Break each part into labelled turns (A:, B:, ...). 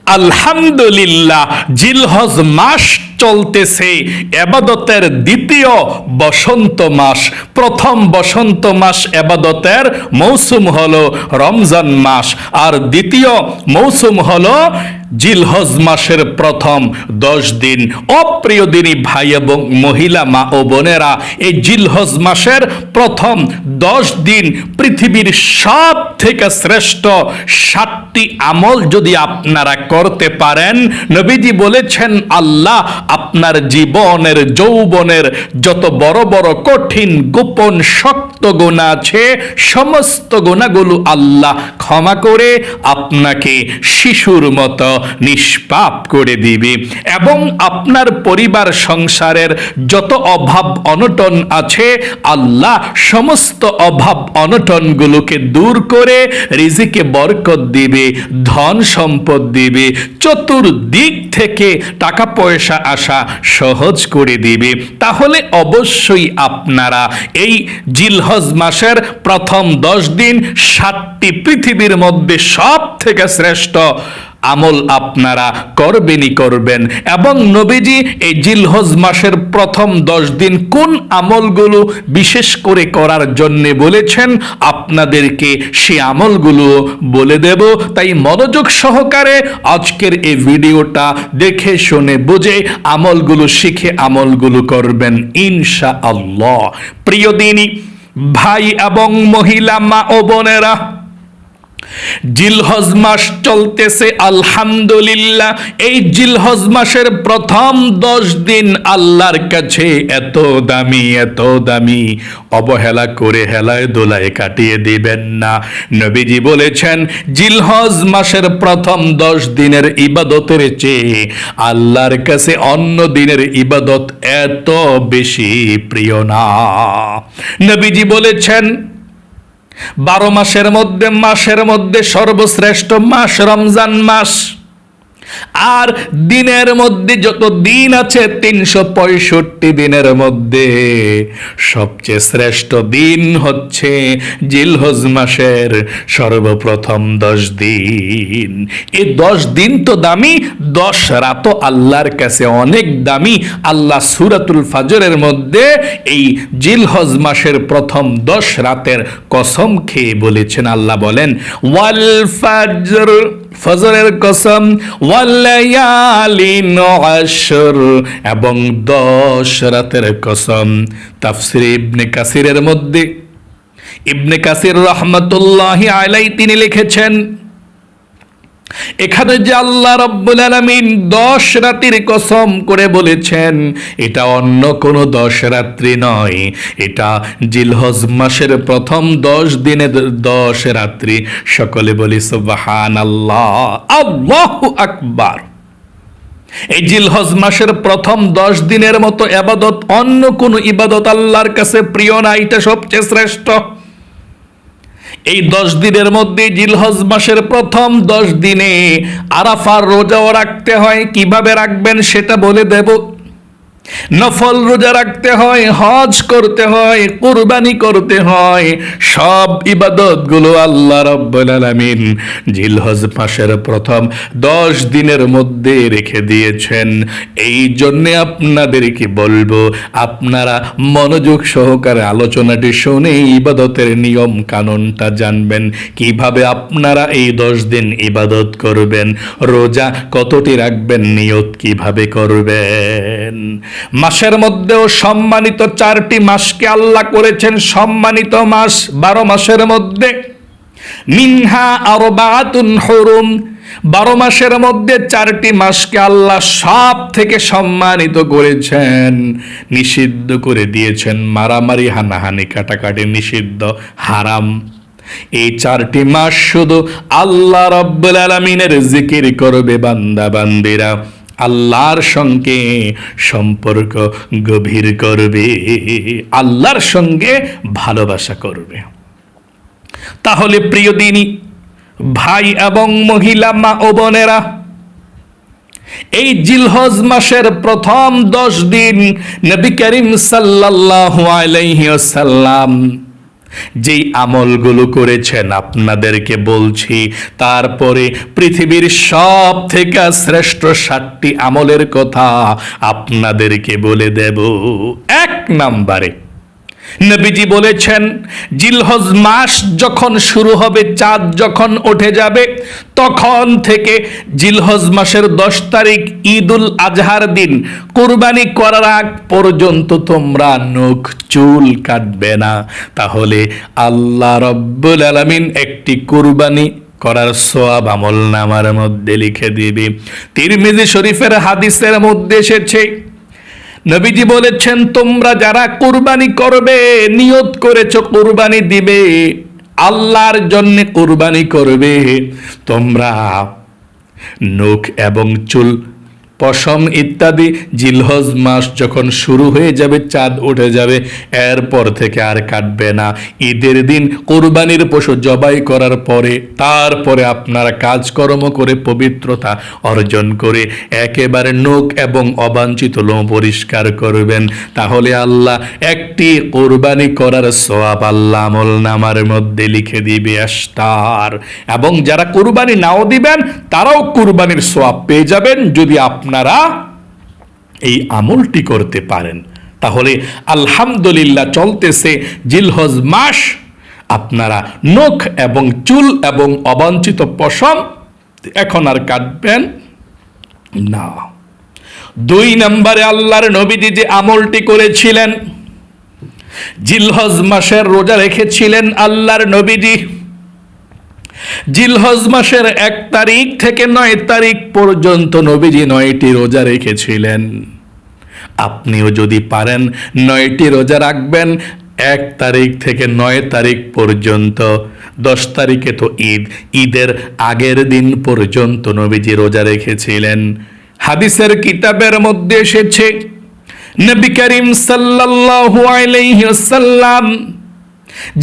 A: আলহামদুলিল্লাহ, জিলহজ মাস চলতেছে, ইবাদতের দ্বিতীয় বসন্ত মাস। প্রথম বসন্ত মাস ইবাদতের মৌসুম হলো রমজান মাস, আর দ্বিতীয় মৌসুম হলো জিলহজ মাসের প্রথম 10 দিন। অপ্রিয় দিনী ভাই এবং মহিলা, মা ও বোনেরা, এই জিলহজ মাসের প্রথম 10 দিন পৃথিবীর সব থেকে শ্রেষ্ঠ 7টি আমল যদি আপনারা করতে পারেন, নবীজি বলেছেন আল্লাহ আপনার জীবনের যৌবনের যত বড় বড় কঠিন গোপন শক্ত গুনাহ আছে, সমস্ত গুনাহগুলো আল্লাহ ক্ষমা করে আপনাকে শিশুর মতো নিষ্পাপ করে দিবে, এবং আপনার পরিবার সংসারের যত অভাব অনটন আছে আল্লাহ সমস্ত অভাব অনটনগুলোকে দূর করে রিজিকে বরকত দিবে, ধন সম্পদ দিবে, চতুর্দিক থেকে টাকা পয়সা আসা সহজ করে দিবে। তাহলে অবশ্যই আপনারা এই জিলহজ মাসের প্রথম 10 দিন 7টি পৃথিবীর মধ্যে সব থেকে শ্রেষ্ঠ আমল আপনারা করবেনই করবেন। এবং নবীজি এই জিলহজ মাসের প্রথম 10 দিন কোন আমলগুলো বিশেষ করে করার জন্য বলেছেন, আপনাদেরকে সেই আমলগুলো বলে দেব। তাই মনোযোগ সহকারে আজকের এই ভিডিওটা দেখে শুনে বুঝে আমলগুলো শিখে আমলগুলো করবেন ইনশাআল্লাহ। প্রিয় দিনী ভাই এবং মহিলা, মা ও বোনেরা, জিলহজ মাস চলতেছে আলহামদুলিল্লাহ। এই জিলহজ মাসের প্রথম 10 দিন আল্লাহর কাছে এত দামি, এত দামি, অবহেলা করে হেলায় দোলায় কাটিয়ে দিবেন না। নবীজি বলেছেন জিলহজ মাসের প্রথম 10 দিনের ইবাদতের চেয়ে আল্লাহর কাছে অন্য দিনের ইবাদত এত বেশি প্রিয় না। নবীজি বলেছেন 12 মাসের মধ্যে সর্বশ্রেষ্ঠ মাস রমজান মাস, আর দিনের মধ্যে যত দিন আছে 365 দিনের মধ্যে সবচেয়ে শ্রেষ্ঠ দিন হচ্ছে জিলহজ মাসের সর্বপ্রথম 10 দিন। এই 10 দিন তো দামি, 10 রাতও আল্লাহর কাছে অনেক দামি। আল্লাহ সূরাতুল ফাজরের মধ্যে এই জিলহজ মাসের প্রথম 10 রাতের কসম খেয়ে বলেছেন, আল্লাহ বলেন ওয়াল ফাজর, ফজরের কসম, ওয়ালায়ালিন আশর, এবং 10 রাতের কসম। তাফসীর ইবনে কাসিরের মধ্যে ইবনে কাসির রাহমাতুল্লাহি আলাইহি তিনি লিখেছেন, এখানে যে আল্লাহ রাব্বুল আলামিন 10 রাতের কসম করে বলেছেন, এটা অন্য কোনো 10 রাত্রি নয়, এটা জিলহজ মাসের প্রথম 10 দিনের 10 রাত্রি। সকলে বলি সুবহানাল্লাহ, আল্লাহু আকবার। এই জিলহজ মাসের প্রথম 10 দিনের মতো ইবাদত অন্য কোনো ইবাদত আল্লাহর কাছে প্রিয় না, এটা সবচেয়ে শ্রেষ্ঠ। এই 10 দিনের মধ্যে জিলহজ মাসের প্রথম 10 দিনে আরাফার রোজাও রাখতে হয়। কিভাবে রাখবেন সেটা বলে দেব। নফল রোজা রাখতে হয়, হজ করতে হয়, কুরবানি করতে হয়। সব ইবাদতগুলো আল্লাহ রাব্বুল আলামিন জিলহজ মাসের প্রথম 10 দিনের মধ্যে রেখে দিয়েছেন। এই জন্য আপনাদেরকে বলবো, আপনারা মনোযোগ সহকারে আলোচনাটি শুনে ইবাদতের নিয়ম কানুনটা জানবেন, কিভাবে আপনারা এই 10 দিন ইবাদত করবেন, রোজা কতটি রাখবেন, নিয়ত কিভাবে করবেন। মাসের মধ্যেও সম্মানিত 4টি মাসকে আল্লাহ করেছেন সম্মানিত মাস 12 মাসের মধ্যে। মিনহা আরবাআতুন হুরুম, 12 মাসের মধ্যে 4টি মাসকে আল্লাহ সব থেকে সম্মানিত করেছেন, নিষিদ্ধ করে দিয়েছেন। মারামারি, হানাহানি, কাটাকাটি নিষিদ্ধ, হারাম। এই 4টি মাস শুধু আল্লাহ রাব্বুল আলামিনের জিকির করবে বান্দা বান্দিরা, আল্লাহর সঙ্গে সম্পর্ক গভীর করবে, আল্লাহর সঙ্গে ভালোবাসা করবে। তাহলে প্রিয় দিনী ভাই এবং মহিলা, মা ও বোনেরা, এই জিলহজ মাসের প্রথম 10 দিন নবী করিম সাল্লাল্লাহু আলাইহি ওয়াসাল্লাম যেই আমলগুলো করেছেন আপনাদেরকে বলছি, তারপরে পৃথিবীর সব থেকে শ্রেষ্ঠ 7টি আমলের কথা আপনাদেরকে বলে দেব। 1 নম্বরে নবীজি বলেছেন, জিলহজ মাস যখন শুরু হবে, চাঁদ যখন উঠে যাবে, তখন থেকে জিলহজ মাসের 10 তারিখ ঈদুল আজহার দিন কুরবানি করার আগ পর্যন্ত তোমরা নখ চুল কাটবে না। তাহলে আল্লাহ রব্বুল আলামিন একটি কুরবানি করার সওয়াব আমলনামার মধ্যে লিখে দিবে। তিরমিজি শরীফের হাদিসের মধ্যে এসেছে, নবীজি বলেছেন, তোমরা যারা কুরবানি করবে, নিয়ত করেছো কুরবানি দিবে, আল্লাহর জন্য কুরবানি করবে, তোমরা নখ এবং চুল, পশম ইত্যাদি জিলহজ মাস যখন শুরু হয়ে যাবে, চাঁদ উঠে যাবে, এরপর থেকে আর কাটবে না। ঈদের দিন কুরবানির পশু জবাই করার পরে তারপরে আপনারা কাজকর্ম করে পবিত্রতা অর্জন করে একেবারে নখ এবং অবাঞ্ছিত লোম পরিষ্কার করবেন। তাহলে আল্লাহ একটি কুরবানি করার সওয়াব আল্লাহ আমলনামার মধ্যে লিখে দিবে স্টার। এবং যারা কুরবানি নাও দিবেন তারাও কুরবানির সওয়াব পেয়ে যাবেন, যদি আপনারা এই আমলটি করতে পারেন। তাহলে আলহামদুলিল্লাহ, চলতেছে জিলহজ মাস, আপনারা নখ এবং চুল এবং অবাঞ্ছিত পশম এখন আর কাটবেন না। 2 নম্বরে আল্লাহর নবীজি যে আমলটি করেছিলেন, জিলহজ মাসের রোজা রেখেছিলেন আল্লাহর নবীজি। জিলহজ মাসের 1 তারিখ থেকে 9 তারিখ পর্যন্ত নবীজি 9টি রোজা রেখেছিলেন। আপনিও যদি পারেন 9টি রোজা রাখবেন, 1 তারিখ থেকে 9 তারিখ পর্যন্ত। 10 তারিখে তো ঈদ, ঈদের আগের দিন পর্যন্ত নবীজি রোজা রেখেছিলেন। হাদিসের কিতাবের মধ্যে এসেছে, নবী করিম সাল্লাল্লাহু আলাইহি ওয়াসাল্লাম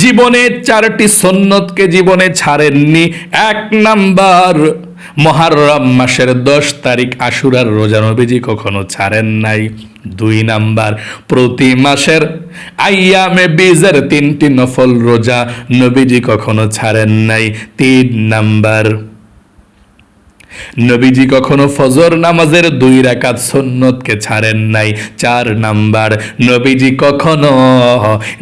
A: জীবনে 4টি সুন্নতকে জীবনে ছাড়েননি। 1 নাম্বার, মুহররম মাসের 10 তারিখ আশুরার রোজা নবীজি কখনো ছাড়েন নাই। 2 নাম্বার, প্রতি মাসের আইয়ামে বীজের 3টি নফল রোজা নবীজি কখনো ছাড়েন নাই। 3 নাম্বার, নবীজি কখনো ফজর নামাজের 2 রাকাত সুন্নতকে ছাড়েন নাই। 4 নাম্বার, নবীজি কখনো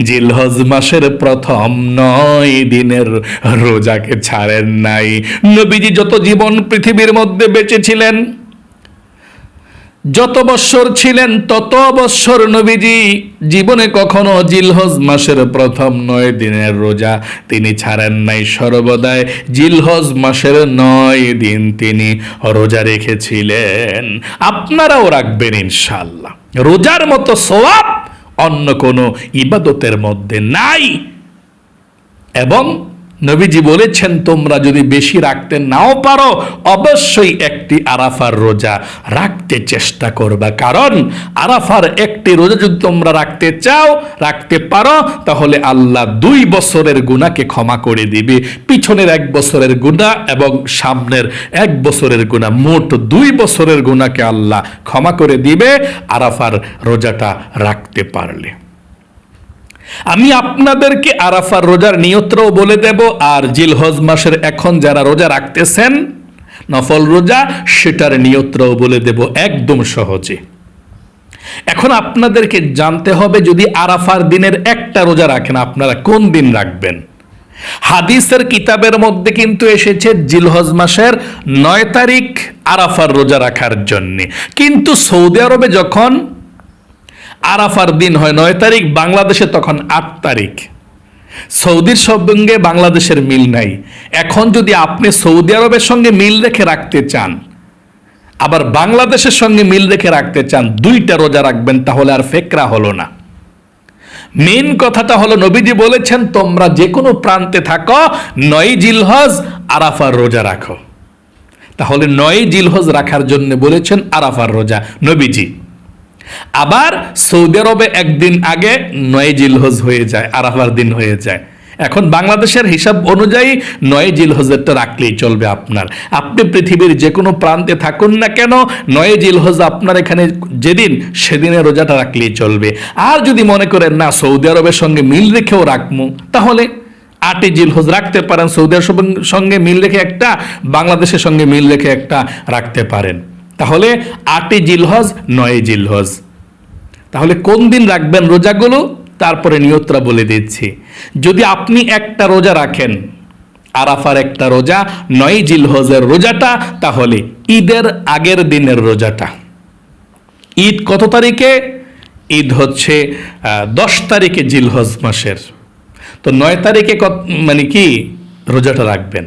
A: জিলহজ মাসের প্রথম 9 দিনের রোজাকে ছাড়েন নাই। নবীজি যত জীবন পৃথিবীর মধ্যে বেঁচে ছিলেন, যত বৎসর ছিলেন তত বৎসর নবীজি জীবনে কখনো জিলহজ মাসের প্রথম 9 দিনের রোজা তিনি ছাড়েন নাই। সর্বদাই জিলহজ মাসের 9 দিন তিনি রোজা রেখেছিলেন। আপনারাও রাখবেন ইনশাআল্লাহ। রোজার মতো সওয়াব অন্য কোনো ইবাদতের মধ্যে নাই। এবং নবীজি বলেছেন, তোমরা যদি বেশি রাখতে নাও পারো, অবশ্যই একটি আরাফার রোজা রাখতে চেষ্টা করবা। কারণ আরাফার একটি রোজা যদি তোমরা রাখতে চাও, রাখতে পারো, তাহলে আল্লাহ 2 বছরের গুনাহকে ক্ষমা করে দিবে। পিছনের 1 বছরের গুনাহ এবং সামনের 1 বছরের গুনাহ, মোট 2 বছরের গুনাহকে আল্লাহ ক্ষমা করে দিবে আরাফার রোজাটা রাখতে পারলে। আমি আপনাদেরকে আরাফার রোজার নিয়তটাও বলে দেব, আর জিলহজ মাসের এখন যারা রোজা রাখতেছেন নফল রোজা, সেটার নিয়তটাও বলে দেব একদম সহজে। এখন আপনাদেরকে জানতে হবে, যদি আরাফার দিনের একটা রোজা রাখেন, আপনারা কোন দিন রাখবেন? হাদিসের কিতাবের মধ্যে কিন্তু এসেছে জিলহজ মাসের 9 তারিখ আরাফার রোজা রাখার জন্য। কিন্তু সৌদি আরবে যখন আরাফার দিন হয় 9 তারিখ, বাংলাদেশে তখন 8 তারিখ। সৌদির সঙ্গে বাংলাদেশের মিল নাই। এখন যদি আপনি সৌদি আরবের সঙ্গে মিল রেখে রাখতে চান, আবার বাংলাদেশের সঙ্গে মিল রেখে রাখতে চান, 2টা রোজা রাখবেন, তাহলে আর ফেকরা হলো না। মেন কথাটা হলো, নবীজি বলেছেন তোমরা যে কোনো প্রান্তে থাকো, 9 জিলহজ আরাফার রোজা রাখো। তাহলে 9 জিলহজ রাখার জন্য বলেছেন আরাফার রোজা নবীজি। আবার সৌদি আরবে একদিন আগে 9 জিলহজ হয়ে যায়, আরাফার দিন হয়ে যায়। এখন বাংলাদেশের হিসাব অনুযায়ী 9 জিলহজেরটা রাখলেই চলবে আপনার। আপনি পৃথিবীর যে কোনো প্রান্তে থাকুন না কেন, 9 জিলহজ আপনার এখানে যেদিন সেদিনের রোজাটা রাখলেই চলবে। আর যদি মনে করেন না সৌদি আরবের সঙ্গে মিল রেখেও রাখবো, তাহলে 8 জিলহজ রাখতে পারেন। সৌদি আরবের সঙ্গে মিল রেখে একটা, বাংলাদেশের সঙ্গে মিল রেখে একটা রাখতে পারেন। তাহলে 8 জিলহজ 9 জিলহজ। তাহলে কোন দিন রাখবেন রোজাগুলো, তারপরে নিয়তটা বলে দিচ্ছি। যদি আপনি একটা রোজা রাখেন, আরাফার একটা রোজা, 9 জিলহজের রোজাটা, তাহলে ঈদের আগের দিনের রোজাটা। ঈদ কত তারিখে? ঈদ হচ্ছে 10 তারিখে জিলহজ মাসের। তো 9 তারিখে মানে কি রোজাটা রাখবেন।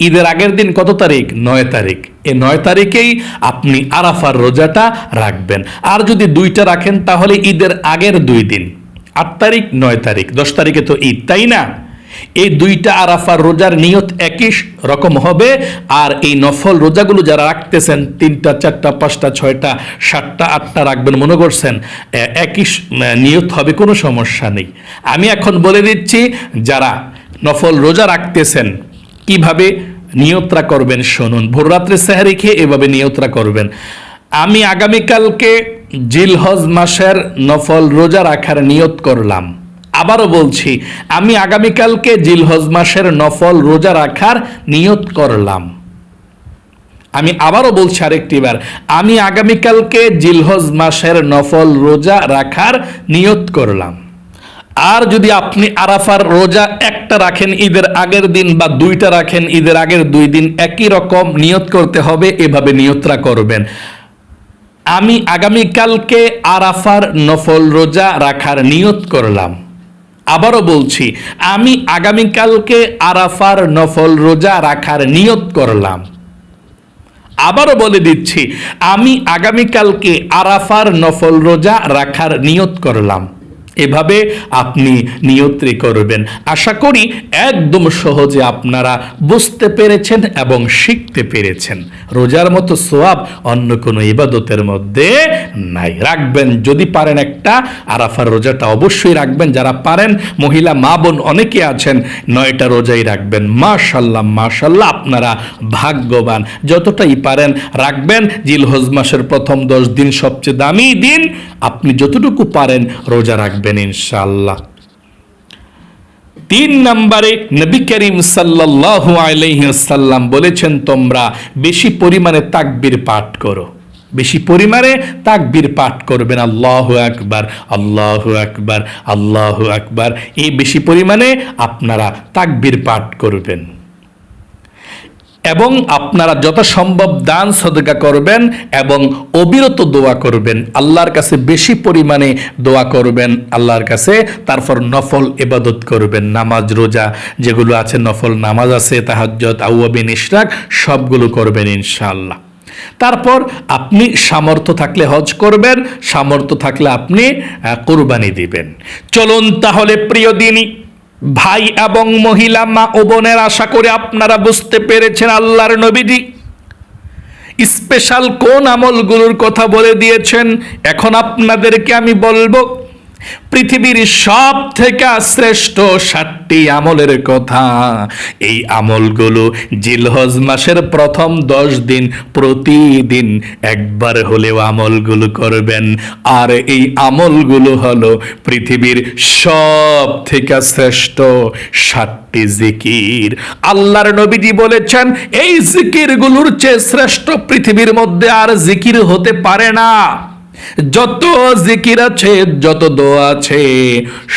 A: ঈদের আগের দিন কত তারিখ? 9 তারিখ। এই 9 তারিখেই আপনি আরাফার রোজাটা রাখবেন। আর যদি 2টা রাখেন তাহলে ঈদের আগের 2 দিন, 8 তারিখ 9 তারিখ, 10 তারিখে তো ঈদ, তাই না? এই 2টা আরাফার রোজার নিয়ত একই রকম হবে। আর এই নফল রোজাগুলো যারা রাখতেছেন, 3টা 4টা 5টা 6টা 7টা 8টা রাখবেন মনে করছেন, একই নিয়ত হবে, কোনো সমস্যা নেই। আমি এখন বলে দিচ্ছি যারা নফল রোজা রাখতেছেন কিভাবে নিয়তরা করবেন শুনুন। ভোররাত্রে সেহরি খেয়ে এভাবে নিয়তরা করবেন। আমি আগামীকালকে জিলহজ মাসের নফল রোজা রাখার নিয়ত করলাম। আবারও বলছি, আমি আগামীকালকে জিলহজ মাসের নফল রোজা রাখার নিয়ত করলাম। আমি আবারও বলছি আরেকটি বার, আমি আগামীকালকে জিলহজ মাসের নফল রোজা রাখার নিয়ত করলাম। আর যদি আপনি আরাফার রোজা একটা রাখেন ঈদের আগের দিন, বা 2টা রাখেন ঈদের আগের 2 দিন, একই রকম নিয়ত করতে হবে। এভাবে নিয়তরা করবেন, আমি আগামীকালকে আরাফার নফল রোজা রাখার নিয়ত করলাম। আবারও বলছি, আমি আগামীকালকে আরাফার নফল রোজা রাখার নিয়ত করলাম। আবারও বলে দিচ্ছি, আমি আগামীকালকে আরাফার নফল রোজা রাখার নিয়ত করলাম। এভাবে আপনি নিয়ত্রি করবেন। আশা করি একদম সহজে আপনারা বুঝতে পেরেছেন এবং শিখতে পেরেছেন। রোজার মতো সোয়াব অন্য কোনো ইবাদতের মধ্যে নাই। রাখবেন যদি পারেন একটা আরাফার রোজাটা অবশ্যই রাখবেন। যারা পারেন মহিলা মা বোন অনেকে আছেন 9টা রোজাই রাখবেন। মাশাল্লাহ মাশাল্লাহ, আপনারা ভাগ্যবান। যতটাই পারেন রাখবেন। জিলহজ মাসের প্রথম 10 দিন সবচেয়ে দামি দিন। আপনি যতটুকু পারেন রোজা রাখবেন ইনশাআল্লাহ। 3 নম্বরে নবী করিম সাল্লাল্লাহু আলাইহি ওয়াসাল্লাম বলেছেন, তোমরা বেশি পরিমাণে তাকবীর পাঠ করো। বেশি পরিমাণে তাকবীর পাঠ করবেন। আল্লাহু আকবার, আল্লাহু আকবার, আল্লাহু আকবার। এই বেশি পরিমাণে আপনারা তাকবীর পাঠ করবেন এবং আপনারা যথাসম্ভব দান সদকা করবেন এবং অবিরত দোয়া করবেন। আল্লাহর কাছে বেশি পরিমাণে দোয়া করবেন আল্লাহর কাছে। তারপর নফল ইবাদত করবেন, নামাজ রোজা যেগুলো আছে, নফল নামাজ আছে, তাহাজ্জুদ, আওয়াবিন, ইশরাক, সবগুলো করবেন ইনশাআল্লাহ। তারপর আপনি সামর্থ্য থাকলে হজ করবেন, সামর্থ্য থাকলে আপনি কুরবানি দিবেন। চলুন তাহলে প্রিয় দিনী ভাই এবং মহিলা মা ও বোনের, আশা করে আপনারা বুঝতে পেরেছেন আল্লাহর নবীজি স্পেশাল কোন আমলগুলোর কথা বলে দিয়েছেন। এখন আপনাদেরকে আমি বলবো পৃথিবীর সব থেকে শ্রেষ্ঠ 7টি আমলের কথা। এই আমলগুলো জিলহজ মাসের প্রথম 10 দিন প্রতিদিন একবার হলেও আমলগুলো করবেন। আর এই আমলগুলো হলো পৃথিবীর সব থেকে শ্রেষ্ঠ 7টি জিকির। আল্লাহর নবীজি বলেছেন, এই জিকিরগুলোর চেয়ে শ্রেষ্ঠ পৃথিবীর মধ্যে আর জিকির হতে পারে না। যত জিকির আছে, যত দোয়া আছে,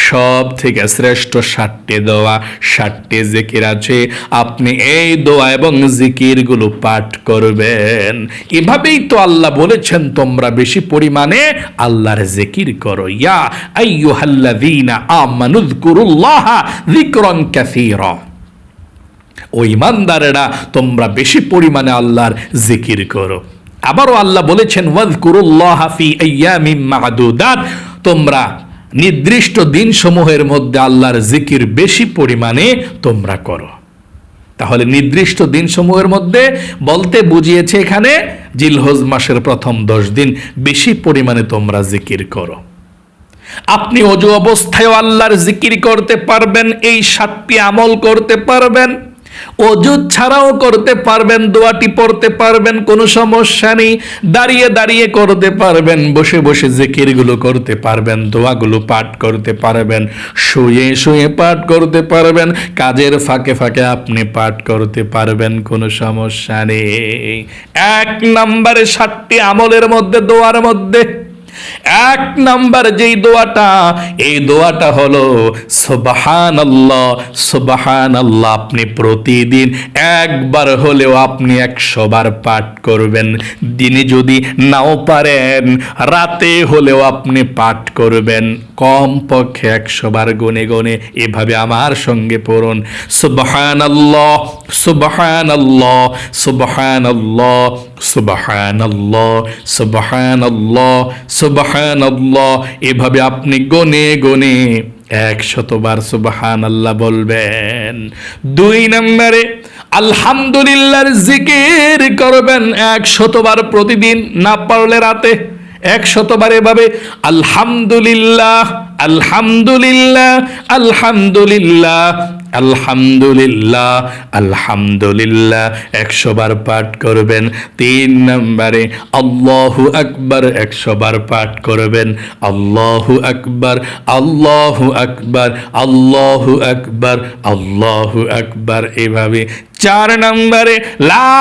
A: সব থেকে শ্রেষ্ঠ 7টি দোয়া, 7টি জিকির আছে। আপনি এই দোয়া এবং জিকিরগুলো পাঠ করবেন। এভাবেই তো আল্লাহ বলেছেন, তোমরা বেশি পরিমাণে আল্লাহর জিকির করো। ইয়া আইয়ুহাল্লাযীনা আমানু যকুরুল্লাহা যিকরান কাসীরা। ও ঈমানদারেরা, তোমরা বেশি পরিমাণে আল্লাহর জিকির করো। আবারও আল্লাহ বলেছেন, ওয়াযকুরুল্লাহা ফি আইয়ামিম মা'দুদাত। তোমরা নির্দিষ্ট দিনসমূহের মধ্যে আল্লাহর জিকির বেশি পরিমাণে তোমরা করো। তাহলে নির্দিষ্ট দিনসমূহের মধ্যে বলতে বুঝিয়েছে এখানে জিলহজ মাসের প্রথম 10 দিন বেশি পরিমাণে তোমরা জিকির করো। আপনি অজু অবস্থায় আল্লাহর জিকির করতে পারবেন, এই 7টি আমল করতে পারবেন, অজু ছাড়াও করতে পারবেন, দোয়াটি পড়তে পারবেন, কোনো সমস্যা নেই। দাঁড়িয়ে দাঁড়িয়ে করতে পারবেন, বসে বসে জিকিরগুলো করতে পারবেন, দোয়াগুলো পাঠ করতে পারবেন, শুয়ে শুয়ে পাঠ করতে পারবেন, কাজের ফাঁকে ফাঁকে আপনি পাঠ করতে পারবেন, কোনো সমস্যা নেই। 1 নম্বরে 7টি আমলের মধ্যে, দোয়ার মধ্যে 1 নাম্বার যেই দোয়াটা, এই দোয়াটা হলো সুবহানাল্লাহ। সুবহানাল্লাহ আপনি প্রতিদিন একবার হলেও আপনি 100 বার পাঠ করবেন। দিনে যদি নাও পারেন, রাতে হলেও আপনি পাঠ করবেন, কমপক্ষে 100 বার গুনে গুনে এভাবে আমার সঙ্গে পড়ুন, সুবহানাল্লাহ সুবহানাল্লাহ সুবহানাল্লাহ সুবহানাল্লাহ সুবহানাল্লাহ সুবহানাল্লাহ। এভাবে আপনি গনে গনে 100 বার সুবহানাল্লাহ বলবেন। 2 নম্বরে আলহামদুলিল্লাহর জিকির করবেন 100 বার প্রতিদিন, না পারলে রাতে 100 বার এভাবে আলহামদুলিল্লাহ আলহামদুলিল্লাহ আলহামদুলিল্লাহ আলহামদুলিল্লাহ আলহামদুলিল্লাহ 100 বার পাঠ করবেন। 3 নম্বরে আল্লাহু আকবার 100 বার পাঠ করবেন, আল্লাহু আকবার আল্লাহু আকবার আল্লাহু আকবার আল্লাহু আকবার এভাবে। 4 নম্বরে লা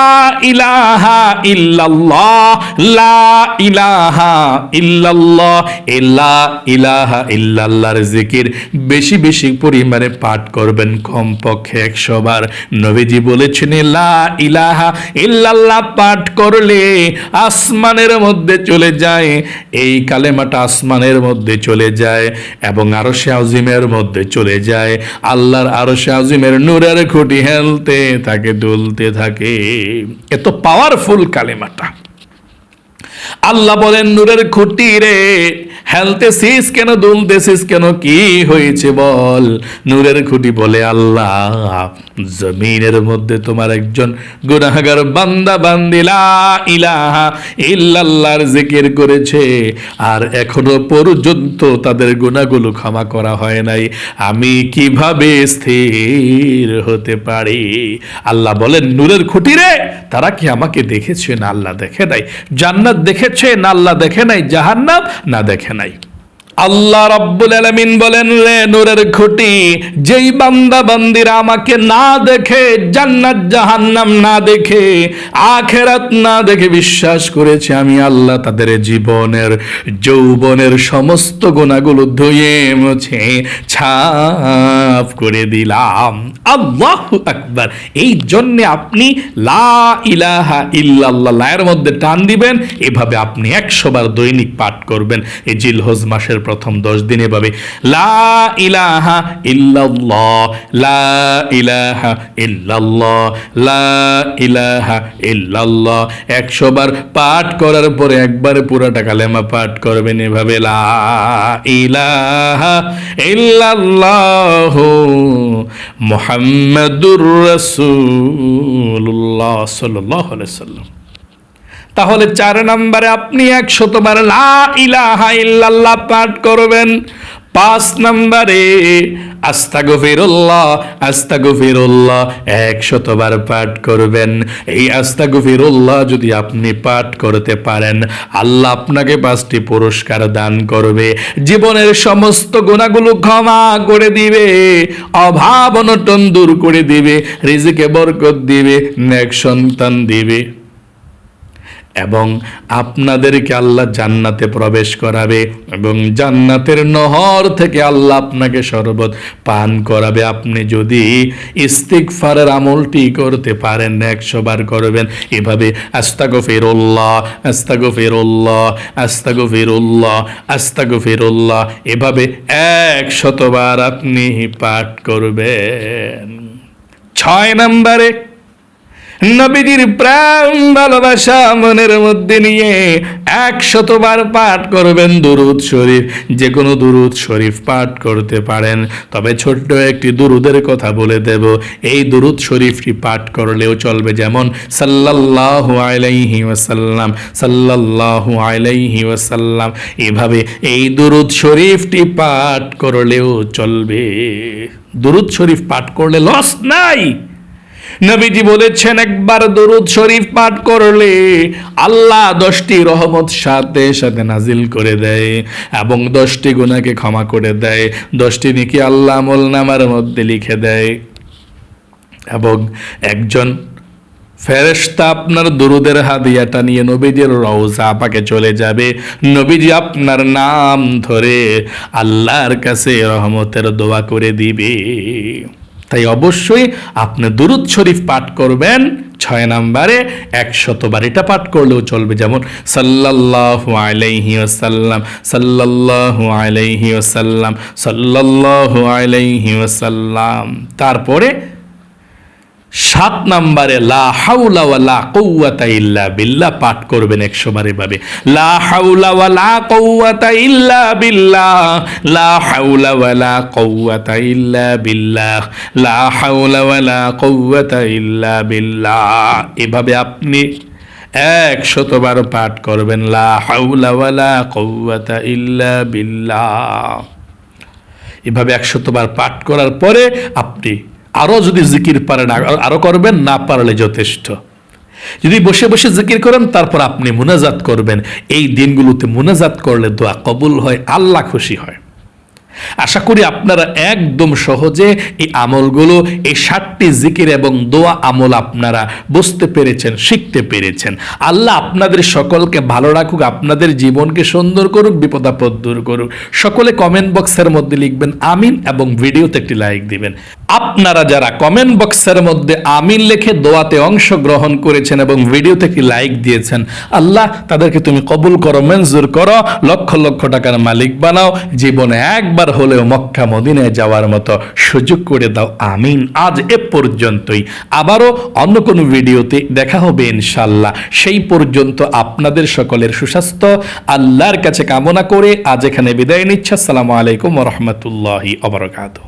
A: ইলাহা ইল্লাল্লাহ লা ইলাহা ইল্লাল্লাহ, এই লা ইলাহা ইল্লাল্লাহর জিকির বেশি বেশি পরিমাণে পাঠ করবেন, কমপক্ষে 100 বার। নবীজি বলেছেন লা ইলাহা ইল্লাল্লাহ পাঠ করলে আসমানের মধ্যে চলে যায়, এই কালেমাটা আসমানের মধ্যে চলে যায় এবং আরশে আজিমের মধ্যে চলে যায়। আল্লাহর আরশে আজিমের নূরের খুঁটি হেলতে থাকে, দুলতে থাকে। এত পাওয়ারফুল কালেমাটা। আল্লাহ বলেন নূরের খুঁটি রে, হেলতেছিস কেন, দুলতেছিস কেন, কি হয়েছে বল? নূরের খুঁটি বলে আল্লাহ জমিনের মধ্যে তোমার একজন গুনাহগার বান্দা বান্দি লা ইলাহা ইল্লাল্লাহর জিকির করেছে, আর এখনো পর্যন্ত তাদের গুনাহগুলো ক্ষমা করা হয় নাই, আমি কিভাবে স্থির হতে পারি? আল্লাহ বলেন নূরের খুঁটি রে, তারা কি আমাকে দেখেছে? না আল্লাহ দেখে নাই। জান্নাত দেখেছে? না আল্লাহ দেখে নাই। জাহান্নাম? না দেখে নাই। আল্লাহ রাব্বুল আলামিন বলেন রে নূরের খুঁটি, যেই বান্দা বান্দিরা আমাকে না দেখে, জান্নাত জাহান্নাম না দেখে, আখিরাত না দেখে বিশ্বাস করেছে, আমি আল্লাহ তাদের জীবনের যৌবনের সমস্ত গুনাহগুলো ধুয়ে মুছে ছাপ করে দিলাম। আল্লাহু আকবার। এই জন্য আপনি লা ইলাহা ইল্লাল্লাহ এর মধ্যে টান দিবেন, এভাবে আপনি 100 বার দৈনিক পাঠ করবেন। এই জিলহজ মাসের প্রথম 10 দিন এভাবে লা ইলাহা ইল্লাল্লাহ লা ইলাহা ইল্লাল্লাহ লা ইলাহা ইল্লাল্লাহ 100 বার পাঠ করার পরে একবারে পুরোটা কালেমা পাঠ করবেন এভাবে লা ইলাহা ইল্লাল্লাহ মুহাম্মাদুর রাসূলুল্লাহ সাল্লাল্লাহু আলাইহি সাল্লাম। তাহলে 4 নম্বরে আপনি 100 বার লা ইলাহা ইল্লাল্লাহ পাঠ করবেন। 5 নম্বরে আস্তাগফিরুল্লাহ আস্তাগফিরুল্লাহ 100 বার পাঠ করবেন। এই আস্তাগফিরুল্লাহ যদি আপনি পাঠ করতে পারেন, আল্লাহ আপনাকে 5টি পুরস্কার দান করবে। জীবনের সমস্ত গুনাহগুলো ক্ষমা করে দিবে, অভাব অনটন দূর করে দিবে, রিজিকে বরকত দিবে, নেক সন্তান দিবে এবং আপনাদেরকে আল্লাহ জান্নাতে প্রবেশ করাবে এবং জান্নাতের নহর থেকে আল্লাহ আপনাকে শরবত পান করাবে। আপনি যদি ইস্তিগফারের আমলটি করতে পারেন, 100 বার করবেন এভাবে আস্তাগফিরুল্লাহ আস্তাগফিরুল্লাহ আস্তাগফিরুল্লাহ আস্তাগফিরুল্লাহ এভাবে 100 বার আপনি পাঠ করবেন। 6 নম্বরে নবীজির প্রেম ভালোবাসা মনের মধ্যে নিয়ে 100 বার পাঠ করবেন দুরূদ শরীফ। যে কোনো দুরূদ শরীফ পাঠ করতে পারেন, তবে ছোট্ট একটি দুরূদের কথা বলে দেব। এই দুরূদ শরীফটি পাঠ করলেও চলবে, যেমন সাল্লাল্লাহু আলাইহি ওয়াসাল্লাম, সাল্লাল্লাহু আলাইহি ওয়াসাল্লাম। এভাবে এই দুরূদ শরীফটি পাঠ করলেও চলবে। দুরূদ শরীফ পাঠ করলে লস নাই। নবীজি বলেছেন, একবার দরুদ শরীফ পাঠ করলে আল্লাহ 10টি রহমত সাথে সাথে নাজিল করে দেয় এবং 10টি গুনাহকে ক্ষমা করে দেয়, 10টি নেকি আল্লাহ আমলনামার মধ্যে লিখে দেয়। এবং একজন ফেরেশতা আপনার দরুদের হাদিয়াটা নিয়ে নবীজির রওজা পাকে চলে যাবে। নবীজি আপনার নাম ধরে আল্লাহর কাছে রহমতের দোয়া করে দিবে। তাই অবশ্যই আপনি দুরূদ শরীফ পাঠ করবেন। 6 নম্বরে 100 বার এটা পাঠ করলেও চলবে, যেমন সাল্লাল্লাহু আলাইহি ওয়াসাল্লাম, সাল্লাল্লাহু আলাইহি ওয়াসাল্লাম, সাল্লাল্লাহু আলাইহি ওয়াসাল্লাম। তারপরে 7 নম্বরে লা হাওলা ওয়ালা কুওয়াতা ইল্লা বিল্লাহ পাঠ করবেন 100 বার এভাবে, লা হাওলা ওয়ালা কুওয়াতা ইল্লা বিল্লাহ, লা হাওলা ওয়ালা কুওয়াতা ইল্লা বিল্লাহ, লা হাওলা ওয়ালা কুওয়াতা ইল্লা বিল্লাহ। এভাবে আপনি 100 বার পাঠ করবেন, লা হাওলা ওয়ালা কুওয়াতা ইল্লা বিল্লাহ। এভাবে 100 বার পাঠ করার পরে আপনি আরো যদি জিকির পারেন আরো করবেন, না পারলে যথেষ্ট। যদি বসে বসে জিকির করেন তারপর আপনি মুনাজাত করবেন। এই দিনগুলোতে মুনাজাত করলে দোয়া কবুল হয়, আল্লাহ খুশি হয়। আশা করি আপনারা একদম সহজে এই আমলগুলো, এই 7টি জিকির এবং দোয়া আমল আপনারা বুঝতে পেরেছেন, শিখতে পেরেছেন। আল্লাহ আপনাদের সকলকে ভালো রাখুক, আপনাদের জীবনকে সুন্দর করুক, বিপদ আপদ দূর করুক। সকলে কমেন্ট বক্সের মধ্যে লিখবেন আমিন এবং ভিডিওতে একটি লাইক দিবেন। আপনারা যারা কমেন্ট বক্সের মধ্যে আমিন লিখে দোয়াতে অংশগ্রহণ করেছেন এবং ভিডিওতে একটি লাইক দিয়েছেন, আল্লাহ তাদেরকে তুমি কবুল করো, মঞ্জুর করো, লক্ষ লক্ষ টাকার মালিক বানাও, জীবনে একবার হলেও মক্কা মদিনায় যাওয়ার মতো সুযোগ করে দাও, আমিন। আজ এ পর্যন্তই, আবারও অন্য কোনো ভিডিওতে দেখা হবে ইনশাআল্লাহ। সেই পর্যন্ত আপনাদের সকলের সুস্বাস্থ্য আল্লাহর কাছে কামনা করে আজ এখানে বিদায় নিচ্ছি। আসসালামু আলাইকুম ওয়া রাহমাতুল্লাহি ওয়া বারাকাতুহু।